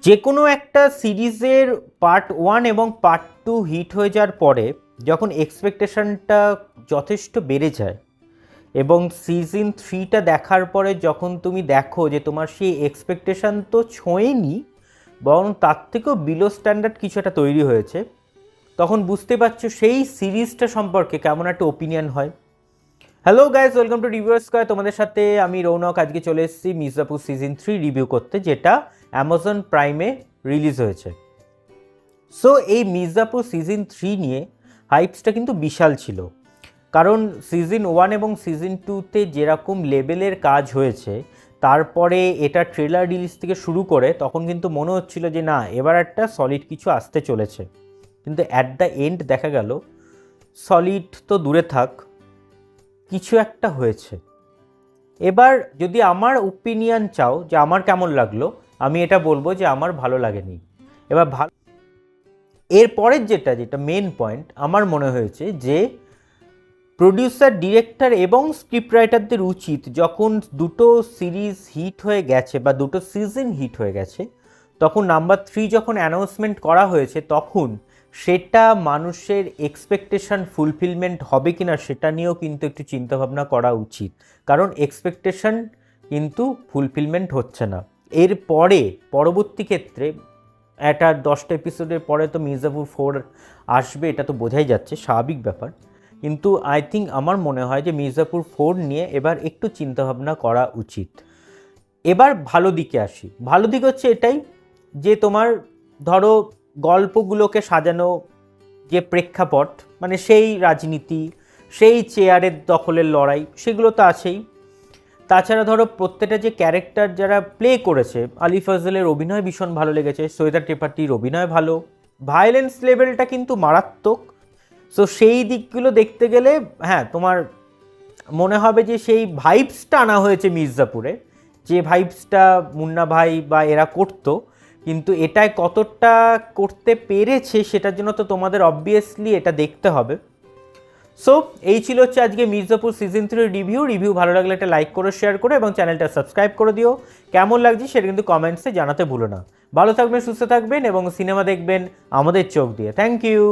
যে কোনো একটা সিরিজের পার্ট 1 এবং পার্ট 2 হিট হয়ে যাওয়ার পরে যখন এক্সপেকটেশনটা যথেষ্ট বেড়ে যায় এবং সিজন 3টা দেখার পরে যখন তুমি দেখো যে তোমার সেই এক্সপেকটেশন তো ছোঁয়নি, বরং তার থেকেও বিলো স্ট্যান্ডার্ড কিছু একটা তৈরি হয়েছে, তখন বুঝতে পারছো সেই সিরিজটা সম্পর্কে কেমন একটা ওপিনিয়ন হয়। Hello guys, welcome to review square. তোমাদের সাথে আমি রৌনক। আজকে চলে এসেছি মির্জাপুর সিজন 3 রিভিউ করতে, যেটা অ্যামাজন প্রাইমে রিলিজ হয়েছে। সো এই মির্জাপুর সিজন 3 নিয়ে হাইপসটা কিন্তু বিশাল ছিল, কারণ সিজন 1 এবং সিজন 2তে যেরকম লেভেলের কাজ হয়েছে, তারপরে এটা ট্রেলার রিলিজ থেকে শুরু করে তখন কিন্তু মনে হচ্ছিল যে না, এবার একটা সলিড কিছু আসতে চলেছে। কিন্তু অ্যাট দ্য এন্ড দেখা গেল সলিড তো দূরে থাক, কিছু একটা হয়েছে। এবার যদি আমার ওপিনিয়ন চাও যে আমার কেমন লাগলো, আমি এটা বলবো যে আমার ভালো লাগেনি। এবার এরপরের যেটা মেন পয়েন্ট আমার মনে হয়েছে যে প্রডিউসার, ডিরেক্টর এবং স্ক্রিপ্ট রাইটারদের উচিত, যখন দুটো সিরিজ হিট হয়ে গেছে বা দুটো সিজন হিট হয়ে গেছে, তখন নাম্বার 3 যখন অ্যানাউন্সমেন্ট করা হয়েছে, তখন সেটা মানুষের এক্সপেকটেশন ফুলফিলমেন্ট হবে কিনা সেটা নিয়েও কিন্তু একটু চিন্তাভাবনা করা উচিত। কারণ এক্সপেকটেশন কিন্তু ফুলফিলমেন্ট হচ্ছে না। এরপরে পরবর্তী ক্ষেত্রে একটা 10টা এপিসোডের পরে তো মির্জাপুর 4 আসবে, এটা তো বোঝাই যাচ্ছে, স্বাভাবিক ব্যাপার। কিন্তু আই থিঙ্ক, আমার মনে হয় যে মির্জাপুর 4 নিয়ে এবার একটু চিন্তাভাবনা করা উচিত। এবার ভালো দিকে আসি। ভালো দিক হচ্ছে এটাই যে তোমার ধরো গল্পগুলোকে সাজানো যে প্রেক্ষাপট, মানে সেই রাজনীতি, সেই চেয়ারের দখলের লড়াই, সেগুলো তো আছেই। তাছাড়া ধরো প্রত্যেকটা যে ক্যারেক্টার যারা প্লে করেছে, আলি ফজলের অভিনয় ভীষণ ভালো লেগেছে, সৈয়দা ত্রিপাঠীর অভিনয় ভালো, ভায়োলেন্স লেভেলটা কিন্তু মারাত্মক। সো সেই দিকগুলো দেখতে গেলে হ্যাঁ, তোমার মনে হবে যে সেই ভাইবসটা আনা হয়েছে মির্জাপুরে, যে ভাইবসটা মুন্না ভাই বা এরা করতো, কিন্তু এটায় কতটা করতে পেরেছে সেটার জন্য তো তোমাদের অবভিয়াসলি এটা দেখতে হবে। সো এই ছিল হচ্ছে আজকে মির্জাপুর সিজন 3 রিভিউ। ভালো লাগলে একটা লাইক করে, শেয়ার করে এবং চ্যানেলটা সাবস্ক্রাইব করে দিও। কেমন লাগছে সেটা কিন্তু কমেন্টসে জানাতে ভুলো না। ভালো থাকবেন, সুস্থ থাকবেন এবং সিনেমা দেখবেন আমাদের চোখ দিয়ে। Thank you.